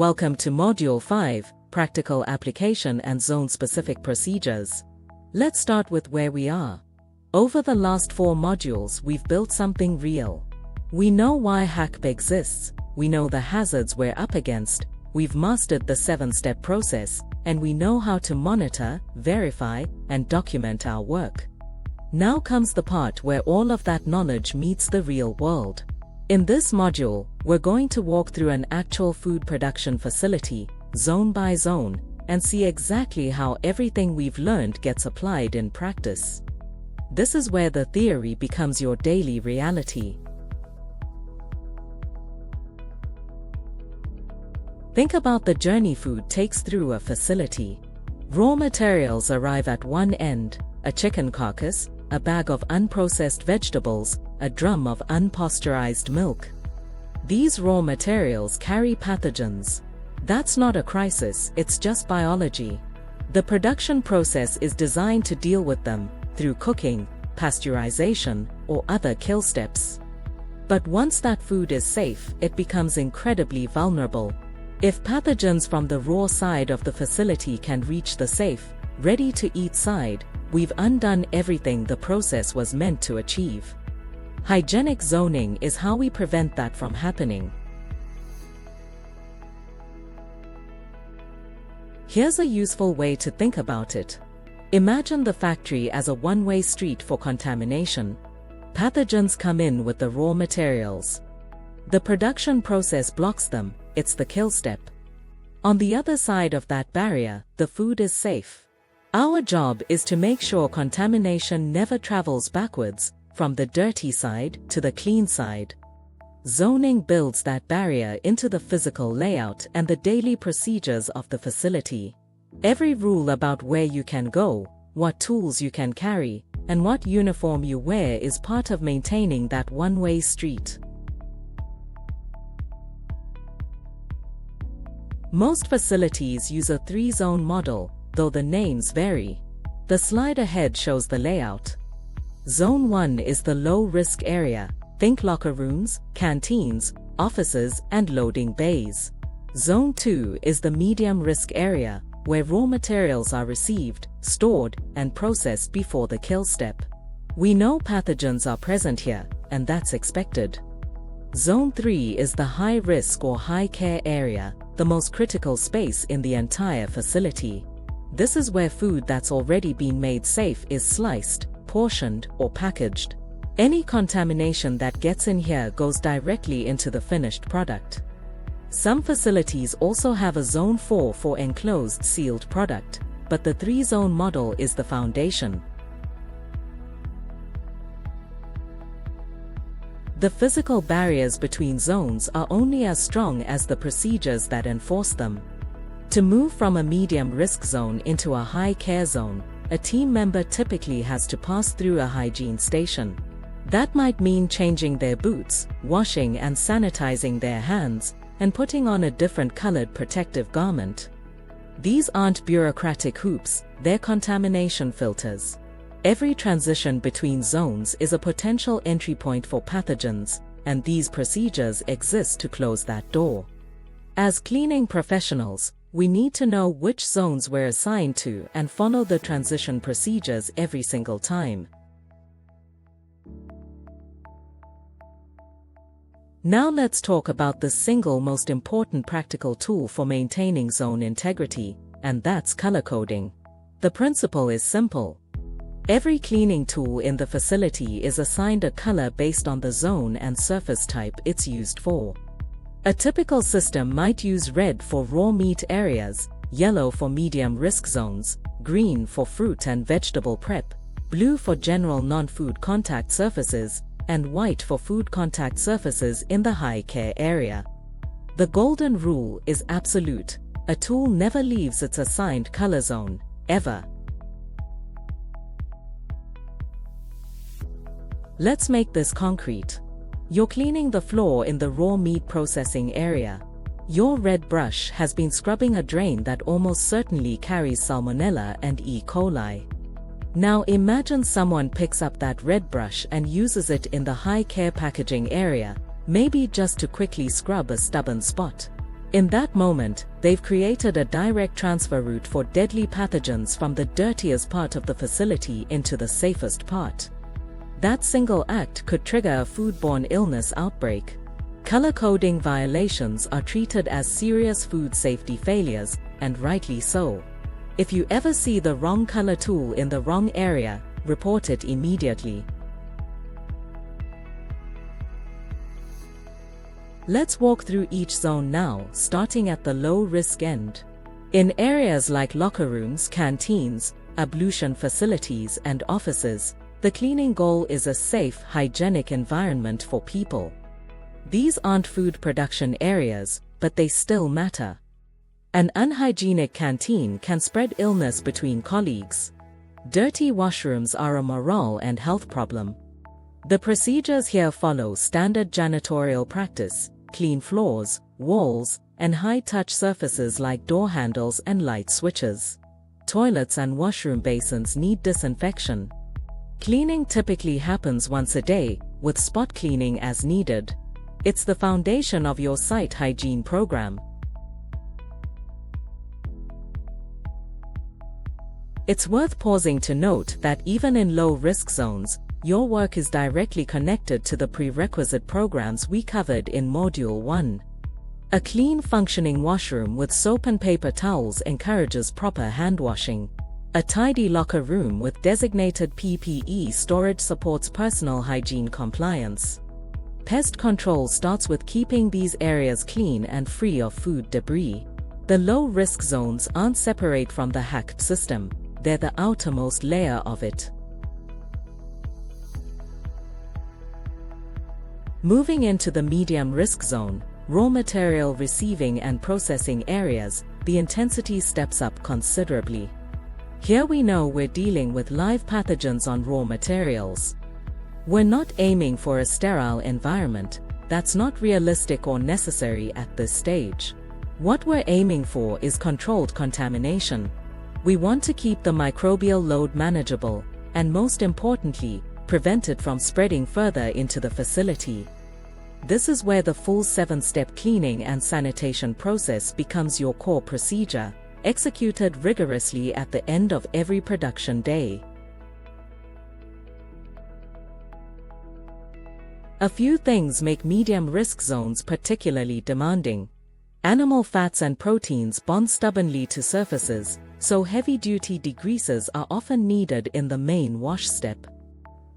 Welcome to Module 5, Practical Application and Zone-Specific Procedures. Let's start with where we are. Over the last 4 modules, we've built something real. We know why HACCP exists, we know the hazards we're up against, we've mastered the 7-step process, and we know how to monitor, verify, and document our work. Now comes the part where all of that knowledge meets the real world. In this module, we're going to walk through an actual food production facility, zone by zone, and see exactly how everything we've learned gets applied in practice. This is where the theory becomes your daily reality. Think about the journey food takes through a facility. Raw materials arrive at one end, a chicken carcass, a bag of unprocessed vegetables, a drum of unpasteurized milk. These raw materials carry pathogens. That's not a crisis, it's just biology. The production process is designed to deal with them through cooking, pasteurization, or other kill steps. But once that food is safe, it becomes incredibly vulnerable. If pathogens from the raw side of the facility can reach the safe, ready-to-eat side, we've undone everything the process was meant to achieve. Hygienic zoning is how we prevent that from happening. Here's a useful way to think about it. Imagine the factory as a one-way street for contamination. Pathogens come in with the raw materials. The production process blocks them, it's the kill step. On the other side of that barrier, the food is safe. Our job is to make sure contamination never travels backwards, from the dirty side to the clean side. Zoning builds that barrier into the physical layout and the daily procedures of the facility. Every rule about where you can go, what tools you can carry, and what uniform you wear is part of maintaining that one-way street. Most facilities use a 3-zone model, though the names vary. The slide ahead shows the layout. Zone 1 is the low-risk area. Think locker rooms, canteens, offices, and loading bays. Zone 2 is the medium-risk area, where raw materials are received, stored, and processed before the kill step. We know pathogens are present here, and that's expected. Zone 3 is the high-risk or high-care area, the most critical space in the entire facility. This is where food that's already been made safe is sliced, portioned, or packaged. Any contamination that gets in here goes directly into the finished product. Some facilities also have a Zone 4 for enclosed sealed product, but the 3-zone model is the foundation. The physical barriers between zones are only as strong as the procedures that enforce them. To move from a medium-risk zone into a high-care zone, a team member typically has to pass through a hygiene station. That might mean changing their boots, washing and sanitizing their hands, and putting on a different colored protective garment. These aren't bureaucratic hoops, they're contamination filters. Every transition between zones is a potential entry point for pathogens, and these procedures exist to close that door. As cleaning professionals, we need to know which zones we're assigned to and follow the transition procedures every single time. Now let's talk about the single most important practical tool for maintaining zone integrity, and that's color coding. The principle is simple. Every cleaning tool in the facility is assigned a color based on the zone and surface type it's used for. A typical system might use red for raw meat areas, yellow for medium-risk zones, green for fruit and vegetable prep, blue for general non-food contact surfaces, and white for food contact surfaces in the high-care area. The golden rule is absolute. A tool never leaves its assigned color zone, ever. Let's make this concrete. You're cleaning the floor in the raw meat processing area. Your red brush has been scrubbing a drain that almost certainly carries Salmonella and E. coli. Now imagine someone picks up that red brush and uses it in the high-care packaging area, maybe just to quickly scrub a stubborn spot. In that moment, they've created a direct transfer route for deadly pathogens from the dirtiest part of the facility into the safest part. That single act could trigger a foodborne illness outbreak. Color coding violations are treated as serious food safety failures, and rightly so. If you ever see the wrong color tool in the wrong area, report it immediately. Let's walk through each zone now, starting at the low-risk end. In areas like locker rooms, canteens, ablution facilities, and offices, the cleaning goal is a safe, hygienic environment for people. These aren't food production areas, but they still matter. An unhygienic canteen can spread illness between colleagues. Dirty washrooms are a morale and health problem. The procedures here follow standard janitorial practice: clean floors, walls, and high-touch surfaces like door handles and light switches. Toilets and washroom basins need disinfection. Cleaning typically happens once a day, with spot cleaning as needed. It's the foundation of your site hygiene program. It's worth pausing to note that even in low-risk zones, your work is directly connected to the prerequisite programs we covered in Module 1. A clean, functioning washroom with soap and paper towels encourages proper hand washing. A tidy locker room with designated PPE storage supports personal hygiene compliance. Pest control starts with keeping these areas clean and free of food debris. The low-risk zones aren't separate from the HACCP system, they're the outermost layer of it. Moving into the medium-risk zone, raw material receiving and processing areas, the intensity steps up considerably. Here we know we're dealing with live pathogens on raw materials. We're not aiming for a sterile environment, that's not realistic or necessary at this stage. What we're aiming for is controlled contamination. We want to keep the microbial load manageable, and most importantly, prevent it from spreading further into the facility. This is where the full 7-step cleaning and sanitation process becomes your core procedure, executed rigorously at the end of every production day. A few things make medium-risk zones particularly demanding. Animal fats and proteins bond stubbornly to surfaces, so heavy-duty degreasers are often needed in the main wash step.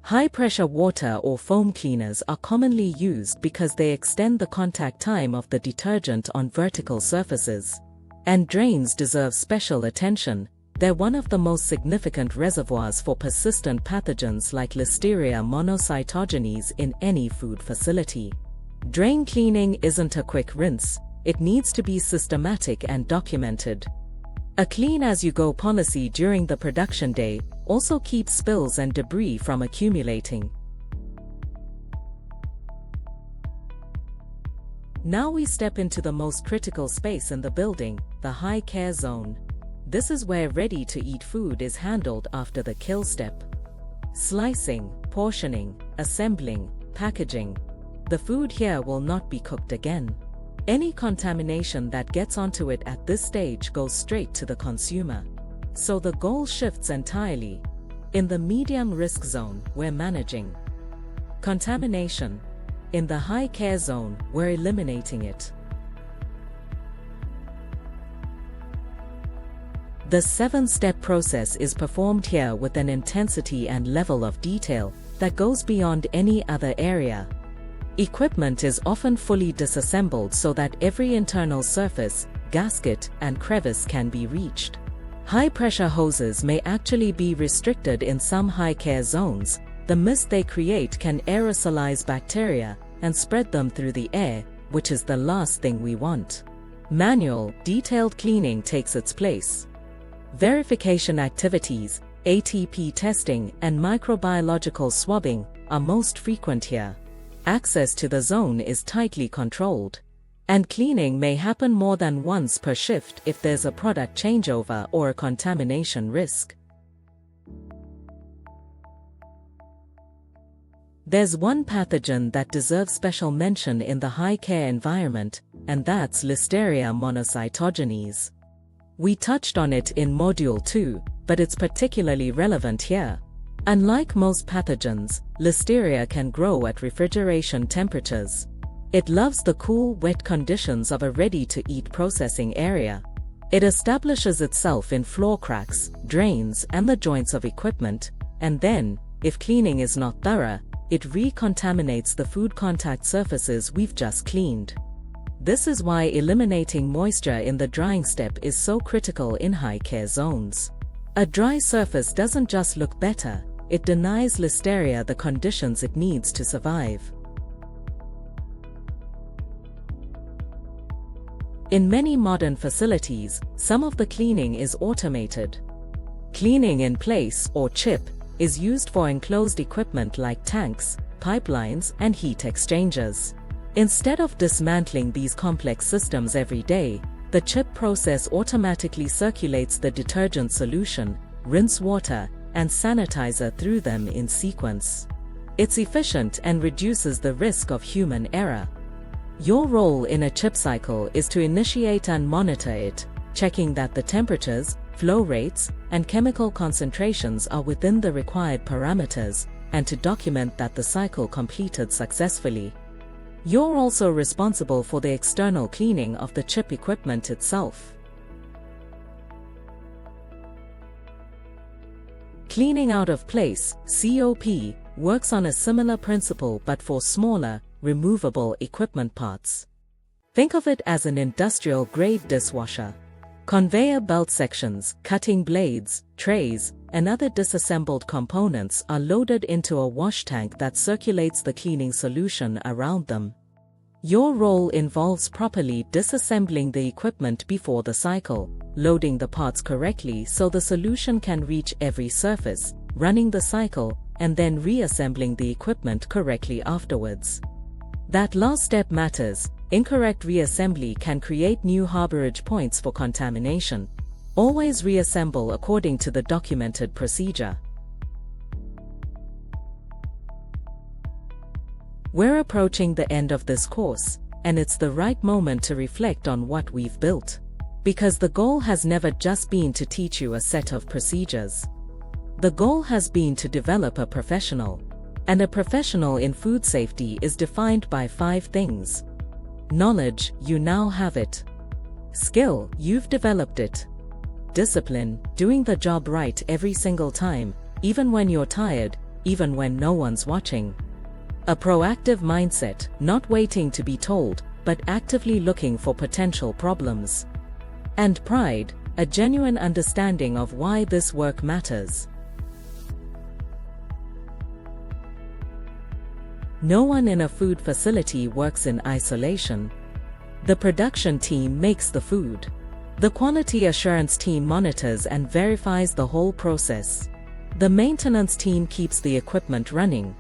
High-pressure water or foam cleaners are commonly used because they extend the contact time of the detergent on vertical surfaces. And drains deserve special attention. They're one of the most significant reservoirs for persistent pathogens like Listeria monocytogenes in any food facility. Drain cleaning isn't a quick rinse, it needs to be systematic and documented. A clean-as-you-go policy during the production day also keeps spills and debris from accumulating. Now we step into the most critical space in the building, the high-care zone. This is where ready-to-eat food is handled after the kill step. Slicing, portioning, assembling, packaging. The food here will not be cooked again. Any contamination that gets onto it at this stage goes straight to the consumer. So the goal shifts entirely. In the medium-risk zone, we're managing contamination. In the high-care zone, we're eliminating it. The 7-step process is performed here with an intensity and level of detail that goes beyond any other area. Equipment is often fully disassembled so that every internal surface, gasket, and crevice can be reached. High-pressure hoses may actually be restricted in some high-care zones. The mist they create can aerosolize bacteria and spread them through the air, which is the last thing we want. Manual, detailed cleaning takes its place. Verification activities, ATP testing, and microbiological swabbing are most frequent here. Access to the zone is tightly controlled. And cleaning may happen more than once per shift if there's a product changeover or a contamination risk. There's one pathogen that deserves special mention in the high-care environment, and that's Listeria monocytogenes. We touched on it in Module 2, but it's particularly relevant here. Unlike most pathogens, Listeria can grow at refrigeration temperatures. It loves the cool, wet conditions of a ready-to-eat processing area. It establishes itself in floor cracks, drains, and the joints of equipment, and then, if cleaning is not thorough, it recontaminates the food contact surfaces we've just cleaned. This is why eliminating moisture in the drying step is so critical in high-care zones. A dry surface doesn't just look better, it denies Listeria the conditions it needs to survive. In many modern facilities, some of the cleaning is automated. Cleaning in place, or CHIP, is used for enclosed equipment like tanks, pipelines, and heat exchangers. Instead of dismantling these complex systems every day, the CHIP process automatically circulates the detergent solution, rinse water, and sanitizer through them in sequence. It's efficient and reduces the risk of human error. Your role in a CHIP cycle is to initiate and monitor it, checking that the temperatures, flow rates, and chemical concentrations are within the required parameters, and to document that the cycle completed successfully. You're also responsible for the external cleaning of the CHIP equipment itself. Cleaning out of place, COP, works on a similar principle but for smaller, removable equipment parts. Think of it as an industrial-grade dishwasher. Conveyor belt sections, cutting blades, trays, and other disassembled components are loaded into a wash tank that circulates the cleaning solution around them. Your role involves properly disassembling the equipment before the cycle, loading the parts correctly so the solution can reach every surface, running the cycle, and then reassembling the equipment correctly afterwards. That last step matters. Incorrect reassembly can create new harborage points for contamination. Always reassemble according to the documented procedure. We're approaching the end of this course, and it's the right moment to reflect on what we've built. Because the goal has never just been to teach you a set of procedures. The goal has been to develop a professional. And a professional in food safety is defined by 5 things. Knowledge, you now have it. Skill, you've developed it. Discipline, doing the job right every single time, even when you're tired, even when no one's watching. A proactive mindset, not waiting to be told, but actively looking for potential problems. And pride, a genuine understanding of why this work matters. No one in a food facility works in isolation. The production team makes the food. The quality assurance team monitors and verifies the whole process. The maintenance team keeps the equipment running.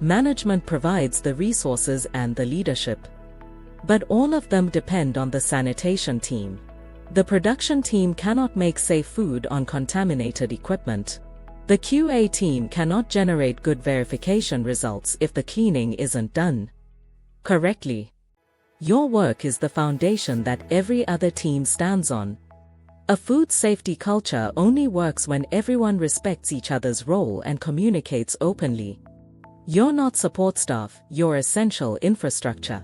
Management provides the resources and the leadership. But all of them depend on the sanitation team. The production team cannot make safe food on contaminated equipment. The QA team cannot generate good verification results if the cleaning isn't done correctly. Your work is the foundation that every other team stands on. A food safety culture only works when everyone respects each other's role and communicates openly. You're not support staff, you're essential infrastructure.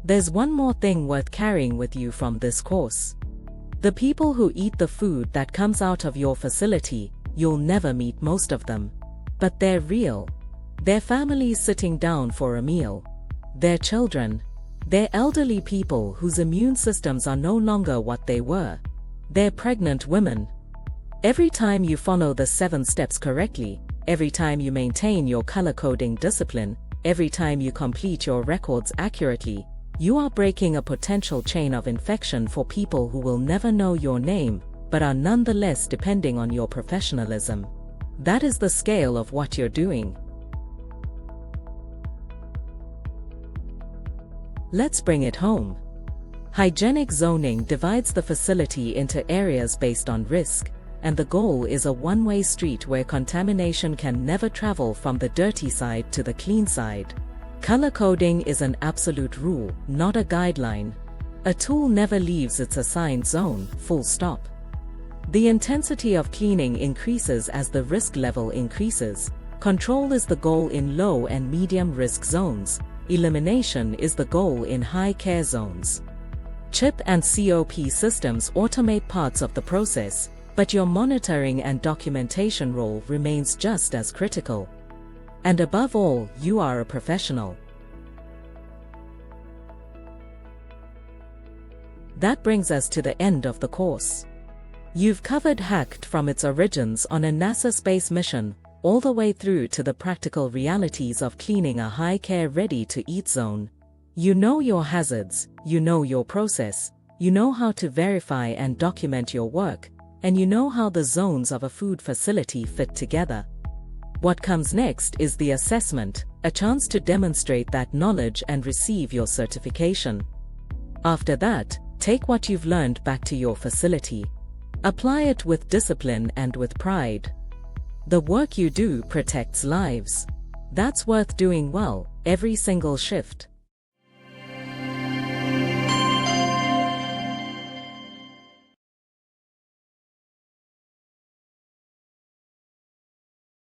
There's one more thing worth carrying with you from this course. The people who eat the food that comes out of your facility, you'll never meet most of them. But they're real. They're families sitting down for a meal. They're children. They're elderly people whose immune systems are no longer what they were. They're pregnant women. Every time you follow the 7 steps correctly, every time you maintain your color-coding discipline, every time you complete your records accurately, you are breaking a potential chain of infection for people who will never know your name, but are nonetheless depending on your professionalism. That is the scale of what you're doing. Let's bring it home. Hygienic zoning divides the facility into areas based on risk, and the goal is a one-way street where contamination can never travel from the dirty side to the clean side. Color coding is an absolute rule, not a guideline. A tool never leaves its assigned zone, full stop. The intensity of cleaning increases as the risk level increases. Control is the goal in low and medium risk zones. Elimination is the goal in high care zones. CHIP and COP systems automate parts of the process, but your monitoring and documentation role remains just as critical. And above all, you are a professional. That brings us to the end of the course. You've covered HACCP from its origins on a NASA space mission, all the way through to the practical realities of cleaning a high-care ready-to-eat zone. You know your hazards, you know your process, you know how to verify and document your work, and you know how the zones of a food facility fit together. What comes next is the assessment, a chance to demonstrate that knowledge and receive your certification. After that, take what you've learned back to your facility. Apply it with discipline and with pride. The work you do protects lives. That's worth doing well, every single shift.